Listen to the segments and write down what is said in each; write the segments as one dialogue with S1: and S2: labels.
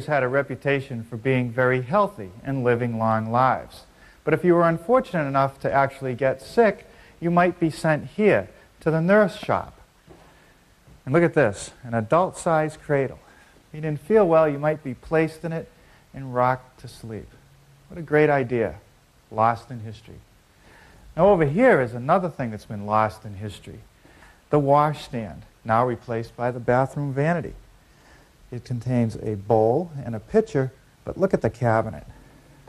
S1: workers had a reputation for being very healthy and living long lives. But if you were unfortunate enough to actually get sick, you might be sent here to the nurse shop. And look at this, an adult-sized cradle. If you didn't feel well, you might be placed in it and rocked to sleep. What a great idea, lost in history. Now over here is another thing that's been lost in history. The washstand, now replaced by the bathroom vanity. It contains a bowl and a pitcher, but look at the cabinet.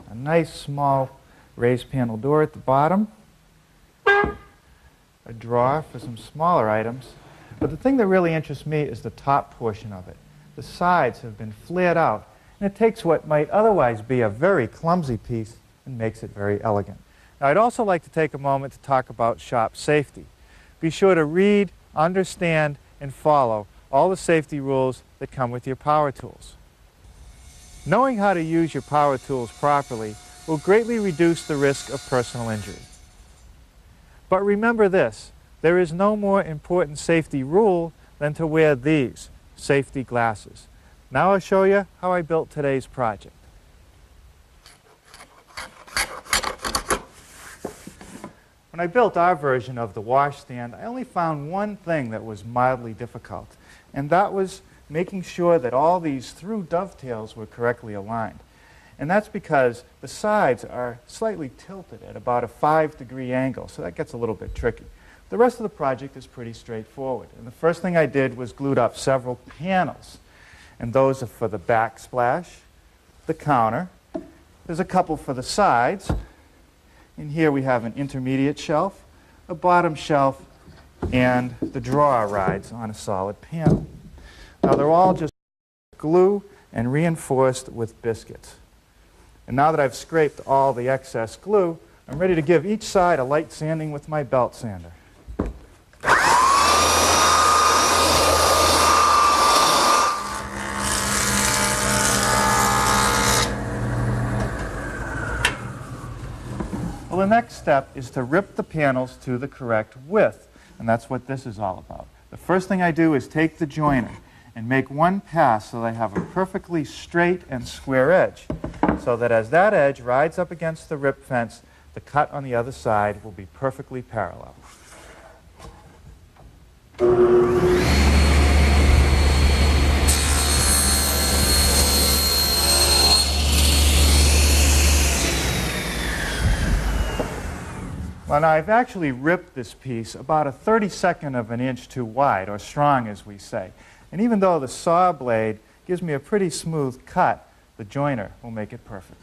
S1: A nice small raised panel door at the bottom, a drawer for some smaller items. But the thing that really interests me is the top portion of it. The sides have been flared out, and it takes what might otherwise be a very clumsy piece and makes it very elegant. Now, I'd also like to take a moment to talk about shop safety. Be sure to read, understand, and follow all the safety rules that come with your power tools. Knowing how to use your power tools properly will greatly reduce the risk of personal injury. But remember this, there is no more important safety rule than to wear these safety glasses. Now I'll show you how I built today's project. When I built our version of the washstand, I only found one thing that was mildly difficult, and that was making sure that all these through dovetails were correctly aligned. And that's because the sides are slightly tilted at about a 5-degree angle, so that gets a little bit tricky. The rest of the project is pretty straightforward. And the first thing I did was glued up several panels. And those are for the backsplash, the counter. There's a couple for the sides. And here we have an intermediate shelf, a bottom shelf, and the drawer rides on a solid panel. Now they're all just glue and reinforced with biscuits. And now that I've scraped all the excess glue, I'm ready to give each side a light sanding with my belt sander. Well, the next step is to rip the panels to the correct width, and that's what this is all about. The first thing I do is take the joiner and make one pass so that I have a perfectly straight and square edge, so that as that edge rides up against the rip fence, the cut on the other side will be perfectly parallel. Well, now I've actually ripped this piece about a 32nd of an inch too wide, or strong as we say. And even though the saw blade gives me a pretty smooth cut, the joiner will make it perfect.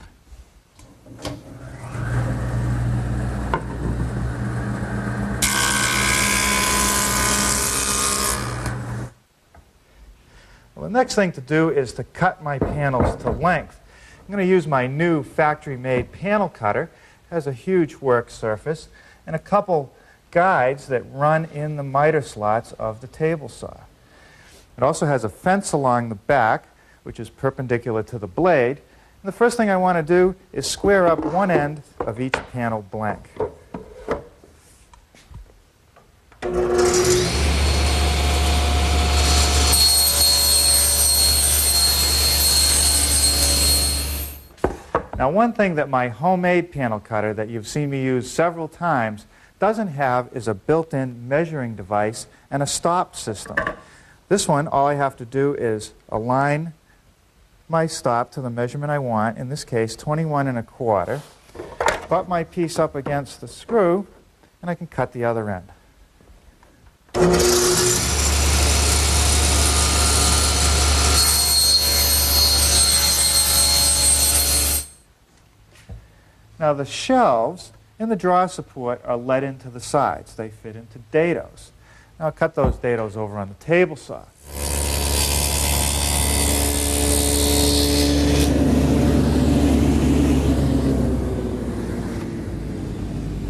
S1: Well, the next thing to do is to cut my panels to length. I'm going to use my new factory-made panel cutter. It has a huge work surface and a couple guides that run in the miter slots of the table saw. It also has a fence along the back, which is perpendicular to the blade. And the first thing I want to do is square up one end of each panel blank. Now, one thing that my homemade panel cutter that you've seen me use several times doesn't have is a built-in measuring device and a stop system. This one, all I have to do is align my stop to the measurement I want, in this case 21 1/4, butt my piece up against the screw, and I can cut the other end. Now the shelves and the drawer support are let into the sides. They fit into dados. Now I'll cut those dados over on the table saw.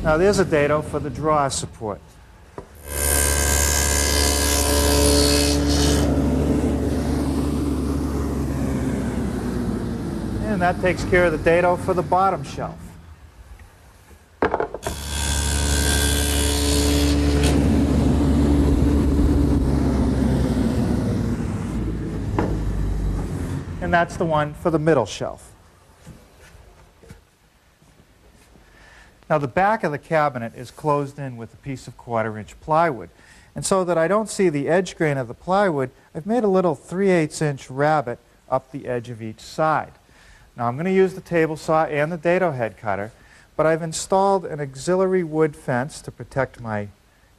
S1: Now there's a dado for the drawer support. And that takes care of the dado for the bottom shelf. And and that's the one for the middle shelf. Now the back of the cabinet is closed in with a piece of 1/4-inch plywood. And so that I don't see the edge grain of the plywood, I've made a little 3/8-inch rabbet up the edge of each side. Now I'm going to use the table saw and the dado head cutter, but I've installed an auxiliary wood fence to protect my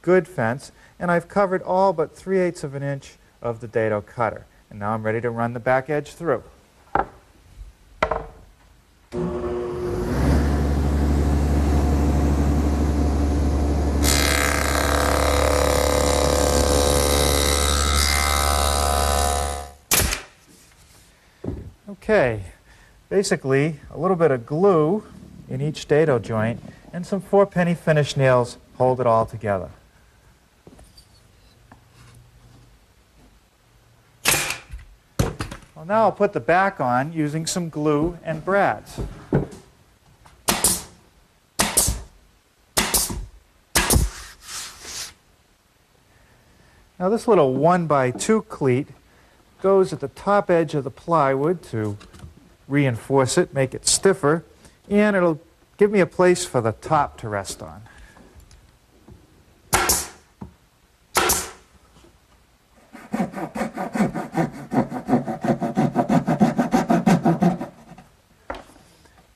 S1: good fence, and I've covered all but 3/8 of an inch of the dado cutter. And now I'm ready to run the back edge through. Okay, basically a little bit of glue in each dado joint and some 4-penny finish nails hold it all together. Well, now I'll put the back on using some glue and brads. Now this little 1x2 cleat goes at the top edge of the plywood to reinforce it, make it stiffer, and it'll give me a place for the top to rest on.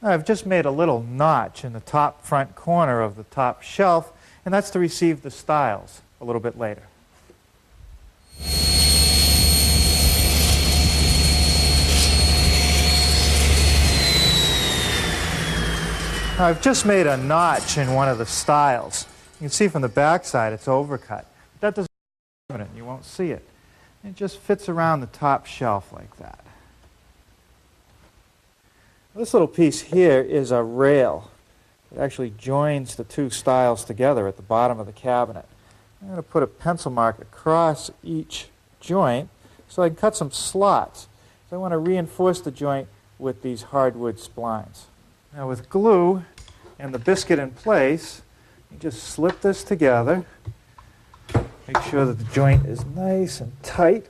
S1: Now, I've just made a little notch in the top front corner of the top shelf, and that's to receive the stiles a little bit later. Now, I've just made a notch in one of the stiles. You can see from the back side it's overcut. But that doesn't be evident. You won't see it. It just fits around the top shelf like that. This little piece here is a rail. It actually joins the two stiles together at the bottom of the cabinet. I'm going to put a pencil mark across each joint so I can cut some slots. So I want to reinforce the joint with these hardwood splines. Now with glue and the biscuit in place, you just slip this together, make sure that the joint is nice and tight,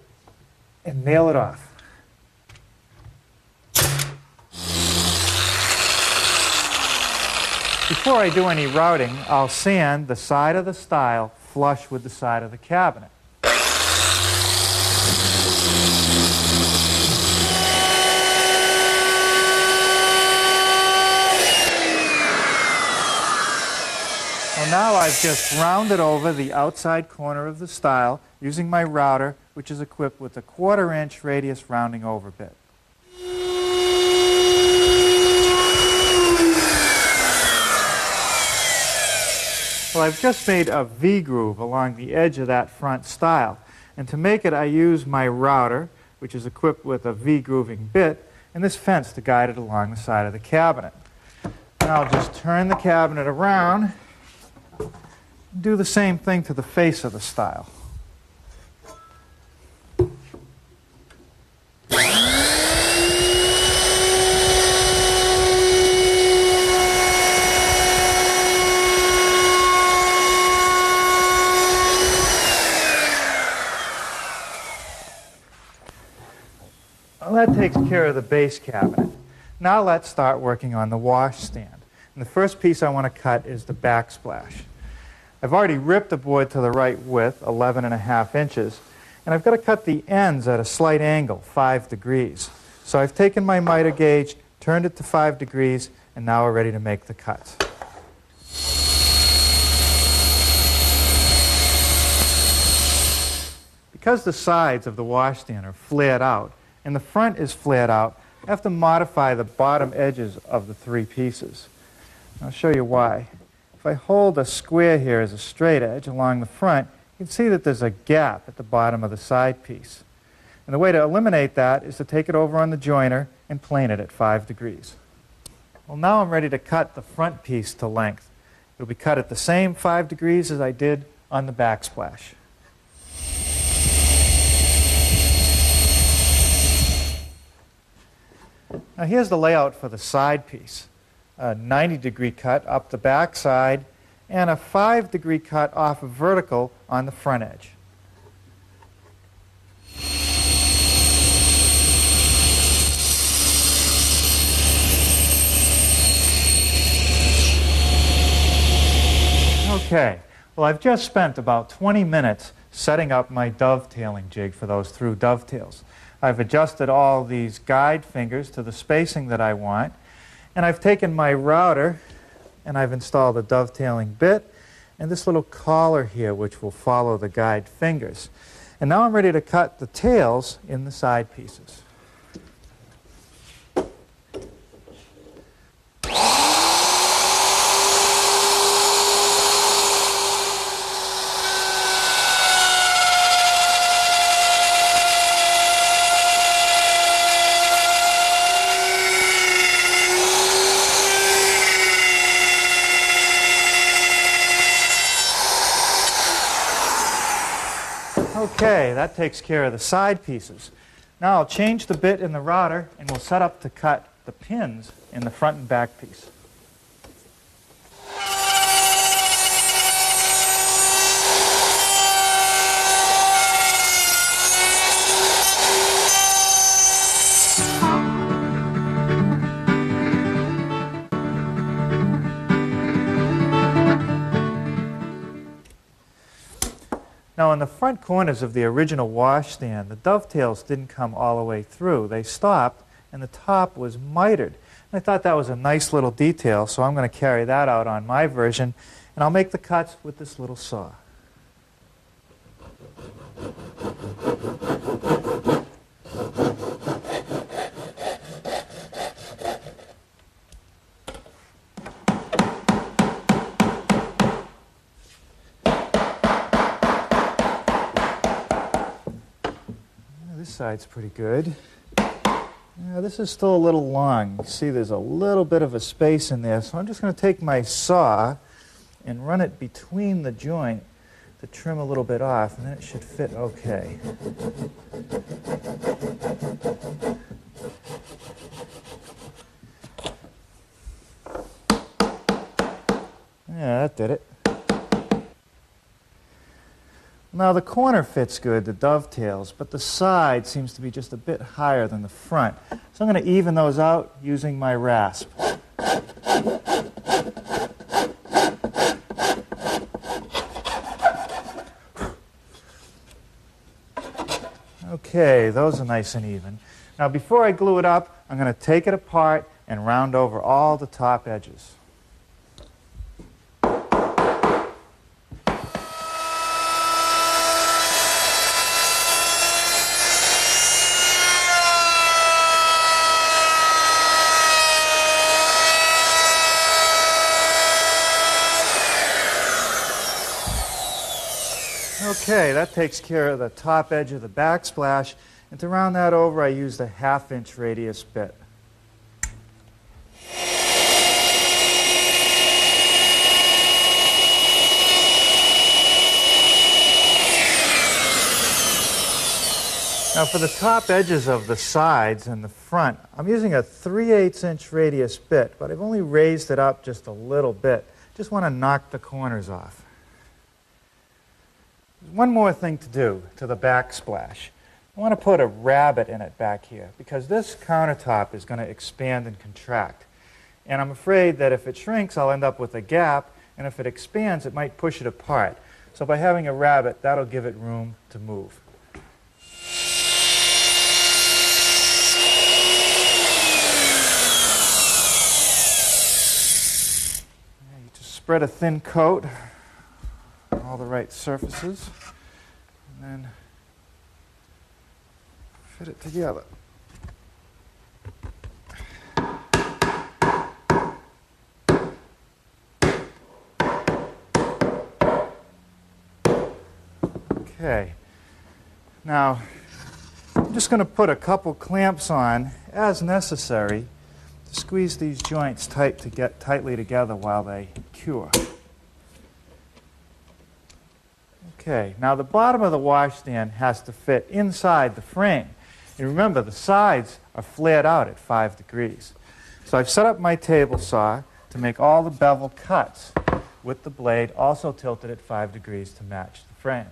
S1: and nail it off. Before I do any routing, I'll sand the side of the stile flush with the side of the cabinet. Well, now I've just rounded over the outside corner of the stile using my router, which is equipped with a 1/4-inch radius rounding over bit. Well, I've just made a V-groove along the edge of that front stile. And to make it, I use my router, which is equipped with a V-grooving bit, and this fence to guide it along the side of the cabinet. And I'll just turn the cabinet around and do the same thing to the face of the stile. Well, that takes care of the base cabinet. Now let's start working on the washstand. And the first piece I want to cut is the backsplash. I've already ripped the board to the right width, 11.5 inches, and I've got to cut the ends at a slight angle, 5 degrees. So I've taken my miter gauge, turned it to 5 degrees, and now we're ready to make the cuts. Because the sides of the washstand are flared out, and the front is flared out, I have to modify the bottom edges of the three pieces. I'll show you why. If I hold a square here as a straight edge along the front, you can see that there's a gap at the bottom of the side piece. And the way to eliminate that is to take it over on the joiner and plane it at 5 degrees. Well, now I'm ready to cut the front piece to length. It'll be cut at the same 5 degrees as I did on the backsplash. Now here's the layout for the side piece. A 90-degree cut up the back side and a 5-degree cut off of vertical on the front edge. Okay, well, I've just spent about 20 minutes setting up my dovetailing jig for those through dovetails. I've adjusted all these guide fingers to the spacing that I want, and I've taken my router and I've installed a dovetailing bit and this little collar here which will follow the guide fingers. And now I'm ready to cut the tails in the side pieces. Okay, that takes care of the side pieces. Now I'll change the bit in the router and we'll set up to cut the pins in the front and back piece. Now, in the front corners of the original washstand, the dovetails didn't come all the way through. They stopped, and the top was mitered. And I thought that was a nice little detail, so I'm going to carry that out on my version, and I'll make the cuts with this little saw. This side's pretty good. Now, this is still a little long. You see there's a little bit of a space in there, so I'm just going to take my saw and run it between the joint to trim a little bit off, and then it should fit okay. Yeah, that did it. Now the corner fits good, the dovetails, but the side seems to be just a bit higher than the front. So I'm going to even those out using my rasp. Okay, those are nice and even. Now before I glue it up, I'm going to take it apart and round over all the top edges. Okay, that takes care of the top edge of the backsplash, and to round that over I used a 1/2-inch radius bit. Now for the top edges of the sides and the front, I'm using a 3/8-inch radius bit, but I've only raised it up just a little bit. Just want to knock the corners off. There's one more thing to do to the backsplash. I want to put a rabbet in it back here because this countertop is going to expand and contract. And I'm afraid that if it shrinks, I'll end up with a gap, and if it expands, it might push it apart. So by having a rabbet, that'll give it room to move. You just spread a thin coat on all the right surfaces, and then fit it together. Okay, now I'm just going to put a couple clamps on as necessary to squeeze these joints tightly together while they cure. Okay, now the bottom of the washstand has to fit inside the frame. And remember, the sides are flared out at 5 degrees. So I've set up my table saw to make all the bevel cuts with the blade also tilted at 5 degrees to match the frame.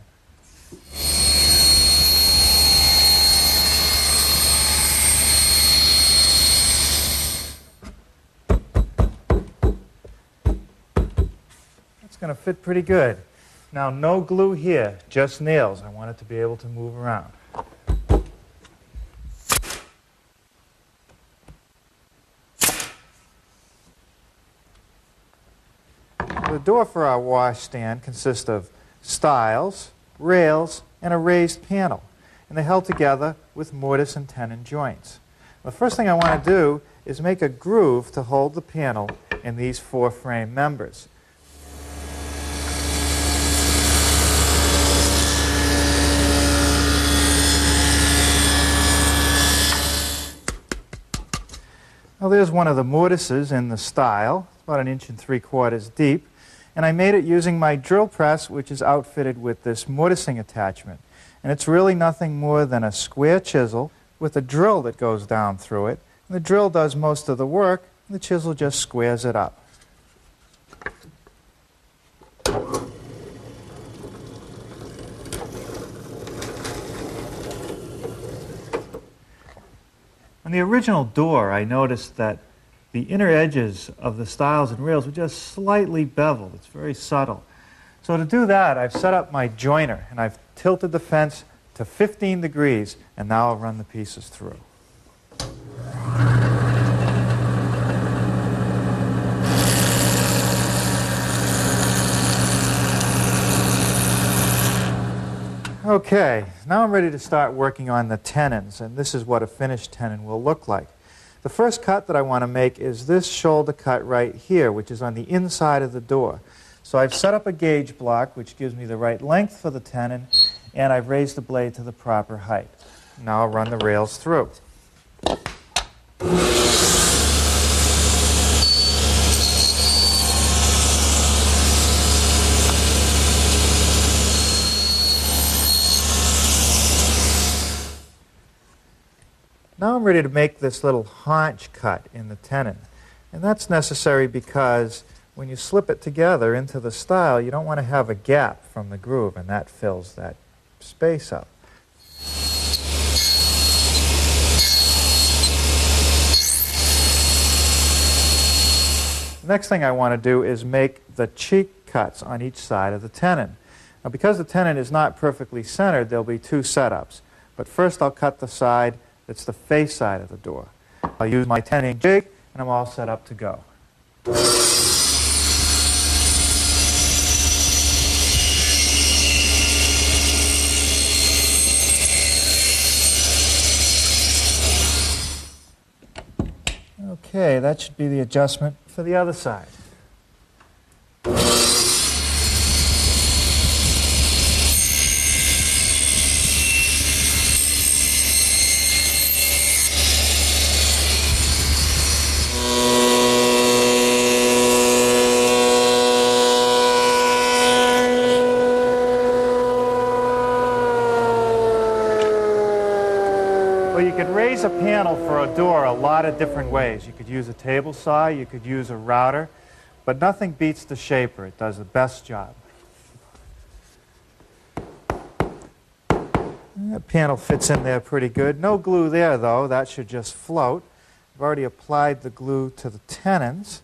S1: It's going to fit pretty good. Now, no glue here, just nails. I want it to be able to move around. The door for our washstand consists of stiles, rails, and a raised panel, and they're held together with mortise and tenon joints. The first thing I want to do is make a groove to hold the panel in these 4 frame members. Now there's one of the mortises in the stile, about 1 3/4 inches deep, and I made it using my drill press, which is outfitted with this mortising attachment. And it's really nothing more than a square chisel with a drill that goes down through it. And the drill does most of the work, and the chisel just squares it up. On the original door, I noticed that the inner edges of the stiles and rails were just slightly beveled. It's very subtle. So to do that, I've set up my joiner, and I've tilted the fence to 15 degrees, and now I'll run the pieces through. Okay, now I'm ready to start working on the tenons, and this is what a finished tenon will look like. The first cut that I want to make is this shoulder cut right here, which is on the inside of the door. So I've set up a gauge block, which gives me the right length for the tenon, and I've raised the blade to the proper height. Now I'll run the rails through. Now I'm ready to make this little haunch cut in the tenon. And that's necessary because when you slip it together into the stile, you don't want to have a gap from the groove, and that fills that space up. The next thing I want to do is make the cheek cuts on each side of the tenon. Now, because the tenon is not perfectly centered, there'll be 2 setups. But first I'll cut the side that's the face side of the door. I'll use my 10-inch jig, and I'm all set up to go. Okay, that should be the adjustment for the other side. Well, you could raise a panel for a door a lot of different ways. You could use a table saw, you could use a router, but nothing beats the shaper. It does the best job. That panel fits in there pretty good. No glue there, though. That should just float. I've already applied the glue to the tenons.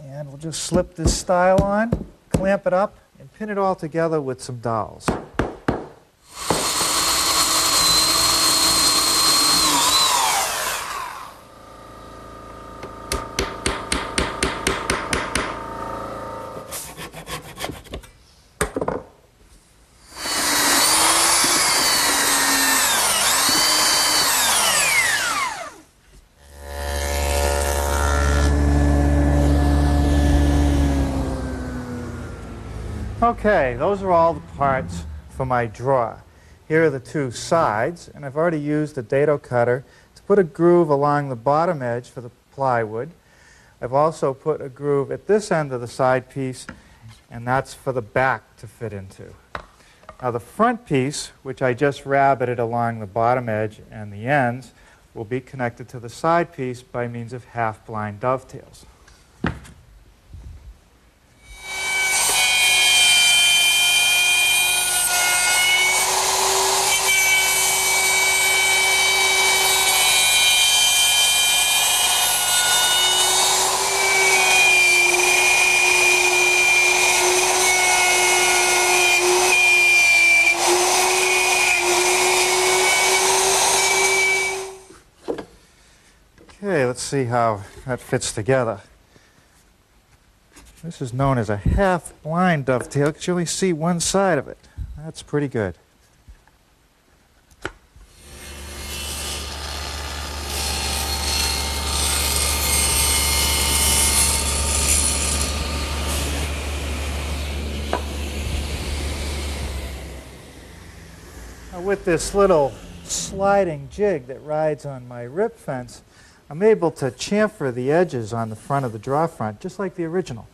S1: And we'll just slip this stile on, clamp it up, and pin it all together with some dowels. Okay, those are all the parts for my drawer. Here are the 2 sides, and I've already used a dado cutter to put a groove along the bottom edge for the plywood. I've also put a groove at this end of the side piece, and that's for the back to fit into. Now the front piece, which I just rabbited along the bottom edge and the ends, will be connected to the side piece by means of half-blind dovetails. see how that fits together. This is known as a half-blind dovetail because you only see one side of it. That's pretty good. Now with this little sliding jig that rides on my rip fence, I'm able to chamfer the edges on the front of the draw front just like the original.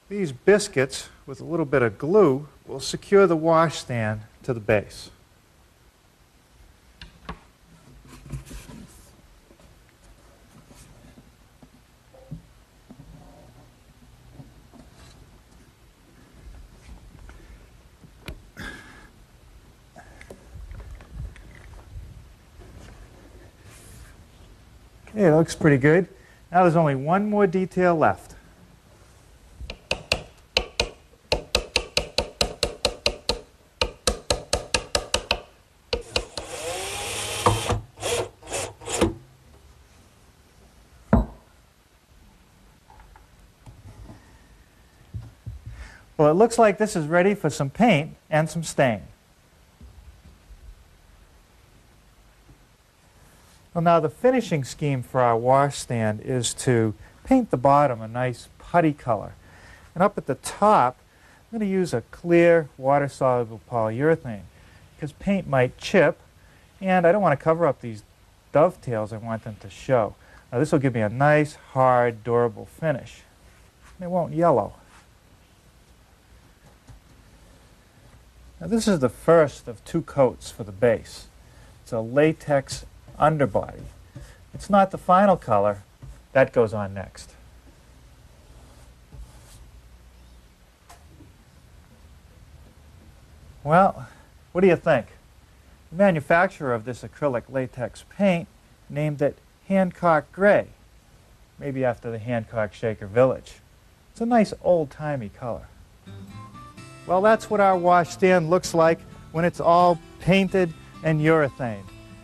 S1: These biscuits, with a little bit of glue, will secure the washstand to the base. Okay, it looks pretty good. Now there's only one more detail left. Well, it looks like this is ready for some paint and some stain. Well, now the finishing scheme for our washstand is to paint the bottom a nice putty color. And up at the top, I'm going to use a clear, water-soluble polyurethane because paint might chip, and I don't want to cover up these dovetails. I want them to show. Now, this will give me a nice, hard, durable finish. And it won't yellow. Now, this is the first of two coats for the base. It's a latex underbody. It's not the final color. That goes on next. Well, what do you think? The manufacturer of this acrylic latex paint named it Hancock Gray, maybe after the Hancock Shaker Village. It's a nice old-timey color. Well, that's what our washstand looks like when it's all painted and urethane.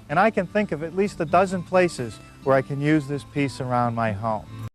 S1: And I can think of at least a dozen places where I can use this piece around my home.